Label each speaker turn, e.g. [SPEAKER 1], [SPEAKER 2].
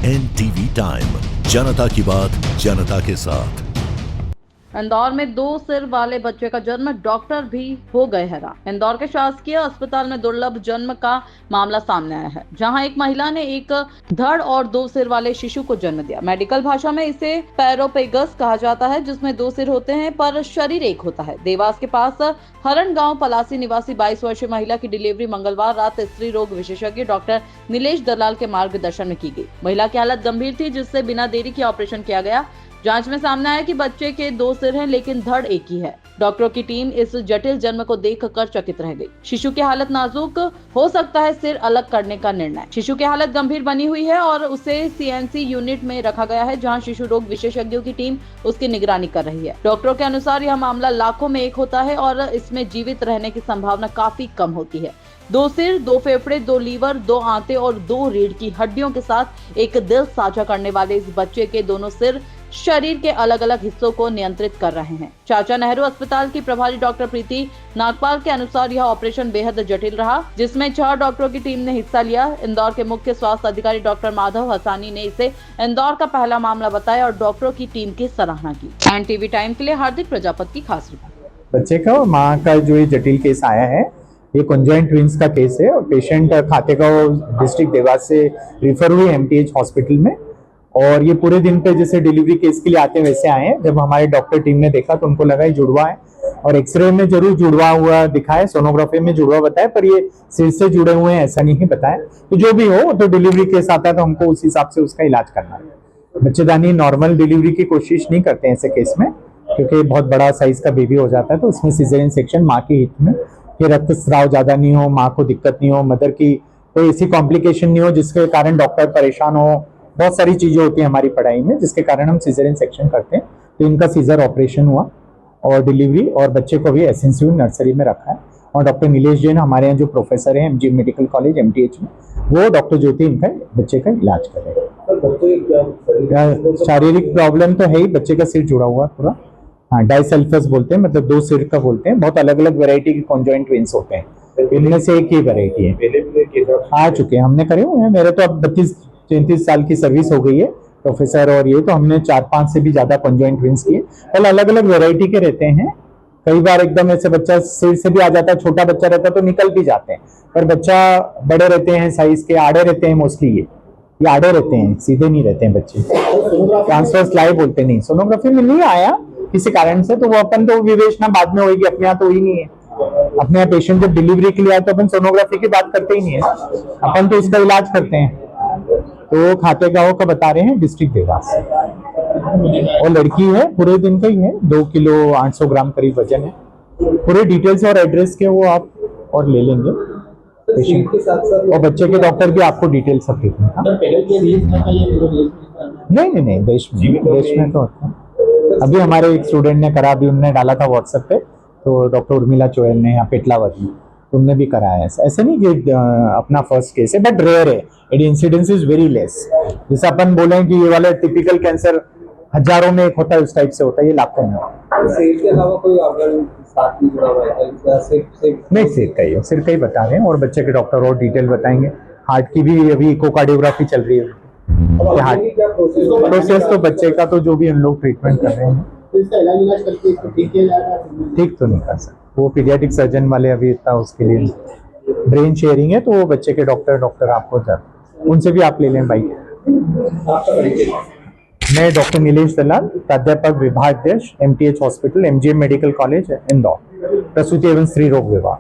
[SPEAKER 1] NTV time, जनता की बात जनता के साथ।
[SPEAKER 2] इंदौर में 2 सिर वाले बच्चे का जन्म, डॉक्टर भी हो गए हैरान। इंदौर के शासकीय अस्पताल में दुर्लभ जन्म का मामला सामने आया है, जहां एक महिला ने एक धड़ और 2 सिर वाले शिशु को जन्म दिया। मेडिकल भाषा में इसे पैरोपेगस कहा जाता है, जिसमें 2 सिर होते हैं पर शरीर एक होता है। देवास के पास हरण गांव पलासी निवासी 22 वर्षीय महिला की डिलीवरी मंगलवार रात स्त्री रोग विशेषज्ञ डॉक्टर नीलेश दलाल के मार्गदर्शन में की गई। महिला की हालत गंभीर थी, जिससे बिना देरी के ऑपरेशन किया गया। जांच में सामने आया कि बच्चे के 2 सिर हैं, लेकिन धड़ एक ही है। डॉक्टरों की टीम इस जटिल जन्म को देखकर चकित रह गई। शिशु की हालत नाजुक, हो सकता है सिर अलग करने का निर्णय। शिशु की हालत गंभीर बनी हुई है और उसे CNC यूनिट में रखा गया है, जहां शिशु रोग विशेषज्ञों की टीम उसकी निगरानी कर रही है। डॉक्टरों के अनुसार यह मामला लाखों में एक होता है और इसमें जीवित रहने की संभावना काफी कम होती है। 2 सिर, 2 फेफड़े, 2 लीवर, 2 आंतें और 2 रीढ़ की हड्डियों के साथ एक दिल साझा करने वाले इस बच्चे के दोनों सिर शरीर के अलग अलग हिस्सों को नियंत्रित कर रहे हैं। चाचा नेहरू अस्पताल की प्रभारी डॉक्टर प्रीति नागपाल के अनुसार यह ऑपरेशन बेहद जटिल रहा, जिसमें 4 डॉक्टरों की टीम ने हिस्सा लिया। इंदौर के मुख्य स्वास्थ्य अधिकारी डॉक्टर माधव हसानी ने इसे इंदौर का पहला मामला बताया और डॉक्टरों की टीम की सराहना की। NTV टाइम के लिए हार्दिक प्रजापति की खास रिपोर्ट।
[SPEAKER 3] बच्चे का और माँ का जो ये जटिल केस आया है, ये कॉन्जॉइंट ट्विंस का केस है और पेशेंट खातेगांव डिस्ट्रिक्ट देवास से रिफर हुई MTH हॉस्पिटल में। और ये पूरे दिन पे जैसे डिलीवरी केस के लिए आते वैसे आए हैं। जब हमारे डॉक्टर टीम ने देखा तो उनको लगा ये जुड़वा है और एक्सरे में जरूर जुड़वा हुआ दिखा है, सोनोग्राफी में जुड़वा बताया, पर ये सिर से जुड़े हुए हैं ऐसा नहीं बताया। तो जो भी हो, तो डिलीवरी केस आता है तो हमको उस हिसाब से उसका इलाज करना है। बच्चेदानी नॉर्मल डिलीवरी की कोशिश नहीं करते हैं ऐसे केस में, क्योंकि बहुत बड़ा साइज का बेबी हो जाता है। तो उसमें सिजेरियन सेक्शन माँ के हित में, कि रक्तस्राव ज्यादा नहीं हो, माँ को दिक्कत नहीं हो, मदर की कोई ऐसी कॉम्प्लिकेशन नहीं हो जिसके कारण डॉक्टर परेशान हो। बहुत सारी चीजें होती हैं हमारी पढ़ाई में जिसके कारण हम सिजेरियन सेक्शन करते हैं। तो इनका सीजर ऑपरेशन हुआ और डिलीवरी, और बच्चे को भी SNCU नर्सरी में रखा है। और डॉक्टर नीलेश जैन हमारे यहाँ जो प्रोफेसर हैं MG मेडिकल कॉलेज MTH में, वो डॉक्टर ज्योति इनका बच्चे का इलाज कर रहे हैं। शारीरिक प्रॉब्लम तो है ही, बच्चे का सिर जुड़ा हुआ पूरा। हाँ, डाइसल्फस बोलते हैं, मतलब 2 सिर का बोलते हैं। बहुत अलग अलग वैरायटी के कॉन्जॉइंट ट्विंस होते हैं, इनमें से एक ही वैरायटी है। आ चुके हैं, हमने करे हुए हैं। मेरे तो अब 32-33 साल की सर्विस हो गई है प्रोफेसर, और ये तो हमने 4-5 से भी ज्यादा कॉन्जॉइंट ट्विंस किए। पहले अलग अलग वैरायटी के रहते हैं। कई बार एकदम ऐसे बच्चा सिर से भी आ जाता है, छोटा बच्चा रहता है तो निकल भी जाते हैं, पर बच्चा बड़े रहते हैं साइज के, आड़े रहते हैं मोस्टली। ये आड़े रहते हैं, सीधे नहीं रहते हैं बच्चे। ट्रांसवर्स लाई बोलते नहीं। सोनोग्राफी में नहीं आया किसी कारण से, तो वो अपन तो विवेचना बाद में होगी, अपने यहाँ तो हुई नहीं है। अपने यहाँ पेशेंट जब डिलीवरी के लिए आए तो अपन सोनोग्राफी की बात करते ही नहीं है, अपन तो उसका इलाज करते हैं। तो खातेगांव का बता रहे हैं, डिस्ट्रिक्ट देवास से, और लड़की है, पूरे दिन का ही है, 2 किलो 800 ग्राम करीब वजन है। पूरे डिटेल्स और एड्रेस के वो आप और ले लेंगे पेशेंट के साथ साथ, और बच्चे के डॉक्टर भी आपको डिटेल्स सब देते हैं। नहीं, देश में तो अभी हमारे एक स्टूडेंट ने करा, अभी उन्होंने डाला था व्हाट्सएप पे, तो डॉक्टर उर्मिला चोयल ने यहाँ पेटलावत में, तुमने भी कराया है। ऐसे नहीं कि अपना फर्स्ट केस है, बट रेयर है, it incidence is very less. जैसे अपन बोले कि ये वाला टिपिकल कैंसर हजारों में एक होता है, उस टाइप से होता है, ये लाखों में।
[SPEAKER 4] सिर के अलावा कोई ऑर्गन साथ में जुड़ा हुआ है?
[SPEAKER 3] नहीं, सिर का ही बता रहे हैं, और बच्चे के डॉक्टर और डिटेल बताएंगे। हार्ट की भी अभी इकोकार्डियोग्राफी चल रही है। हार्ट प्रोसेस तो बच्चे का तो जो भी हम लोग ट्रीटमेंट कर रहे हैं,
[SPEAKER 4] इसका इलाज करके इसको ठीक किया जाएगा?
[SPEAKER 3] ठीक तो नहीं कर सकते, वो पीडियाट्रिक सर्जन वाले अभी इतना उसके लिए ब्रेन शेयरिंग है, तो वो बच्चे के डॉक्टर आपको उनसे भी आप ले लें भाई। मैं डॉक्टर नीलेश दलाल, प्राध्यापक विभागाध्यक्ष MTH hospital MGM medical college Indore, प्रसूति एवं स्त्री रोग विभाग।